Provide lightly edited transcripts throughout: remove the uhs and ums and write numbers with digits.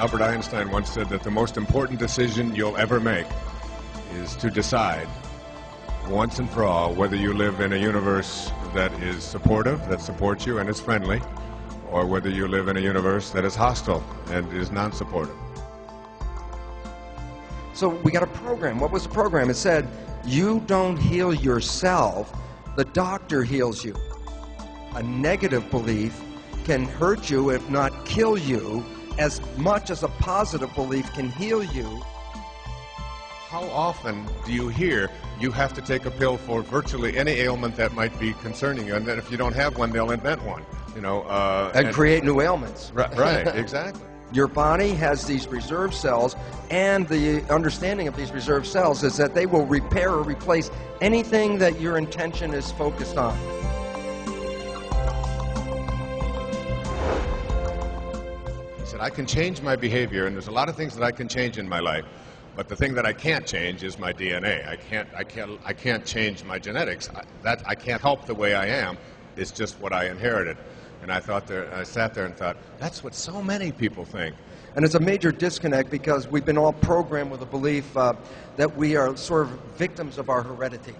Albert Einstein once said that the most important decision you'll ever make is to decide once and for all whether you live in a universe that is supportive, that supports you and is friendly, or whether you live in a universe that is hostile and is non-supportive. So we got a program. What was the program? It said, you don't heal yourself, the doctor heals you. A negative belief can hurt you, if not kill you, as much as a positive belief can heal you. How often do you hear you have to take a pill for virtually any ailment that might be concerning you, and then if you don't have one, they'll invent one, you know. And create new ailments. Right, exactly. Your body has these reserve cells, and the understanding of these reserve cells is that they will repair or replace anything that your intention is focused on. He said, I can change my behavior, and there's a lot of things that I can change in my life, but the thing that I can't change is my DNA. I can't change my genetics. I can't help the way I am. It's just what I inherited. And I sat there and thought, that's what so many people think. And it's a major disconnect because we've been all programmed with a belief that we are sort of victims of our heredity.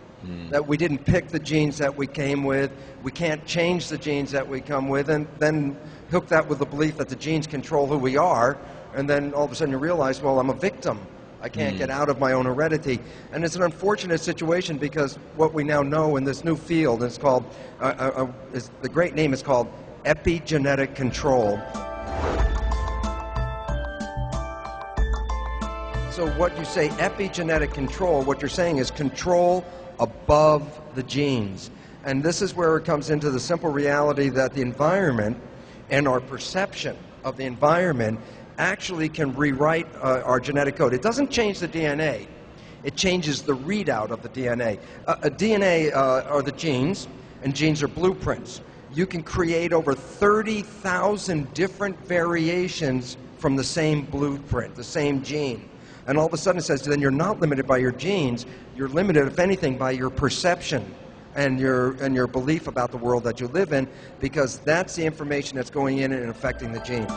That we didn't pick the genes that we came with, we can't change the genes that we come with, and then hook that with the belief that the genes control who we are, and then all of a sudden you realize, well, I'm a victim. I can't get out of my own heredity. And it's an unfortunate situation because what we now know in this new field is called, the great name is called epigenetic control. So what you say, epigenetic control, what you're saying is control above the genes. And this is where it comes into the simple reality that the environment and our perception of the environment actually can rewrite our genetic code. It doesn't change the DNA. It changes the readout of the DNA. DNA are the genes, and genes are blueprints. You can create over 30,000 different variations from the same blueprint, the same gene. And all of a sudden it says, then you're not limited by your genes. You're limited, if anything, by your perception and your belief about the world that you live in, because that's the information that's going in and affecting the genes.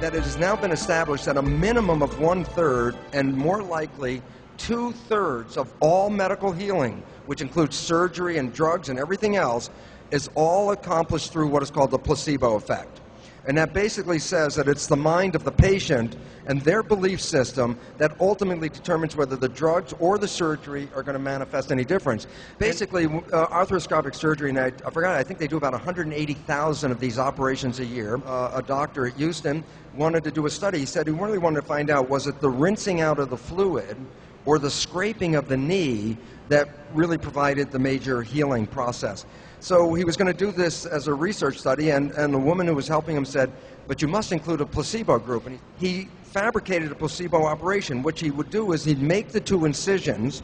That it has now been established that a minimum of 1/3 and more likely 2/3 of all medical healing, which includes surgery and drugs and everything else, is all accomplished through what is called the placebo effect. And that basically says that it's the mind of the patient and their belief system that ultimately determines whether the drugs or the surgery are going to manifest any difference. Basically, arthroscopic surgery, and I think they do about 180,000 of these operations a year. A doctor at Houston wanted to do a study. He said he really wanted to find out, was it the rinsing out of the fluid or the scraping of the knee that really provided the major healing process. So he was going to do this as a research study, and the woman who was helping him said, but you must include a placebo group. And he fabricated a placebo operation. What he would do is he'd make the 2 incisions.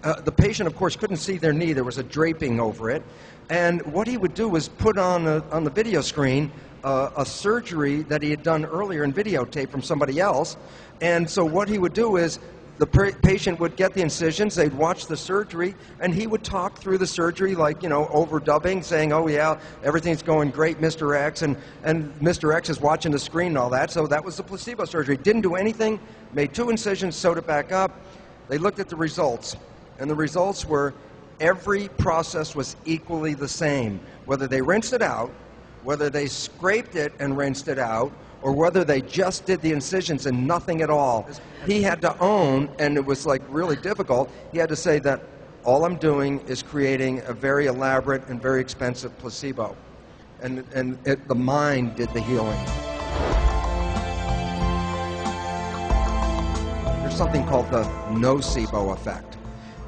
The patient, of course, couldn't see their knee. There was a draping over it. And what he would do was put on the video screen a surgery that he had done earlier in videotape from somebody else. And so what he would do is the patient would get the incisions, they'd watch the surgery, and he would talk through the surgery like, you know, overdubbing, saying, oh yeah, everything's going great, Mr. X, and Mr. X is watching the screen and all that. So that was the placebo surgery. Didn't do anything, made 2 incisions, sewed it back up. They looked at the results, and the results were every process was equally the same. Whether they rinsed it out, whether they scraped it and rinsed it out, or whether they just did the incisions and nothing at all. He had to own, and it was like really difficult, he had to say that all I'm doing is creating a very elaborate and very expensive placebo. And the mind did the healing. There's something called the nocebo effect.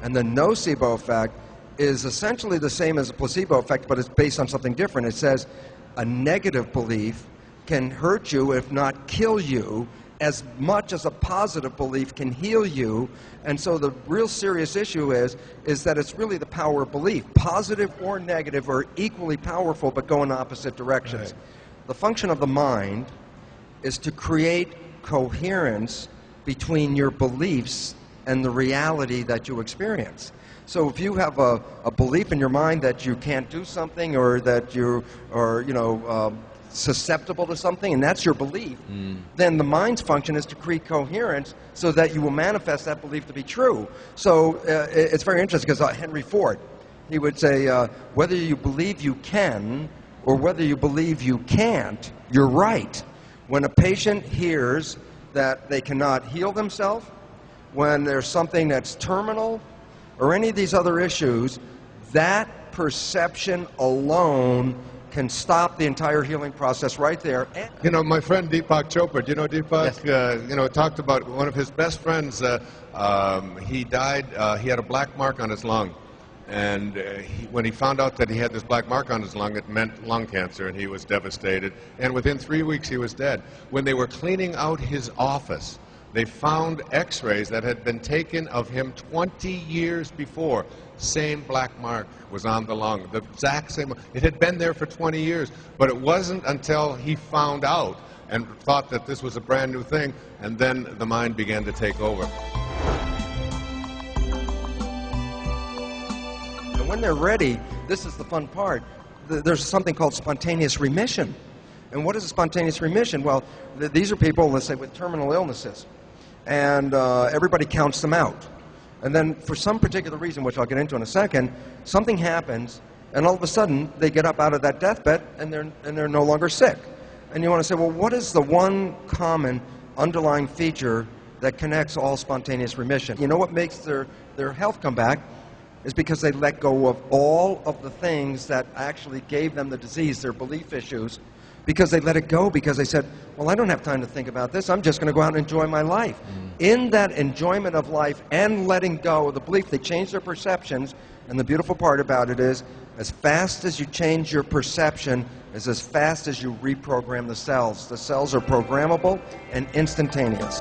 And the nocebo effect is essentially the same as a placebo effect, but it's based on something different. It says a negative belief can hurt you, if not kill you, as much as a positive belief can heal you. And so the real serious issue is that it's really the power of belief. Positive or negative are equally powerful, but go in opposite directions. Right. The function of the mind is to create coherence between your beliefs and the reality that you experience. So if you have a belief in your mind that you can't do something, or that you susceptible to something, and that's your belief, then the mind's function is to create coherence so that you will manifest that belief to be true. So it's very interesting because Henry Ford, he would say, whether you believe you can or whether you believe you can't, you're right. When a patient hears that they cannot heal themselves, when there's something that's terminal, or any of these other issues, that perception alone can stop the entire healing process right there. You know, my friend Deepak Chopra, do you know Deepak? Yes. Talked about one of his best friends. He died, he had a black mark on his lung. And when he found out that he had this black mark on his lung, it meant lung cancer, and he was devastated. And within 3 weeks, he was dead. When they were cleaning out his office, they found x-rays that had been taken of him 20 years before. Same black mark was on the lung, the exact same. It had been there for 20 years, but it wasn't until he found out and thought that this was a brand new thing, and then the mind began to take over. And when they're ready, this is the fun part, there's something called spontaneous remission. And what is a spontaneous remission? Well, these are people, let's say, with terminal illnesses. And everybody counts them out. And then for some particular reason, which I'll get into in a second, something happens, and all of a sudden they get up out of that deathbed and they're no longer sick. And you want to say, well, what is the one common underlying feature that connects all spontaneous remission? You know what makes their health come back is because they let go of all of the things that actually gave them the disease, their belief issues, because they let it go, because they said, well, I don't have time to think about this. I'm just going to go out and enjoy my life. In that enjoyment of life and letting go of the belief, they change their perceptions. And the beautiful part about it is, as fast as you change your perception is as fast as you reprogram the cells. The cells are programmable and instantaneous.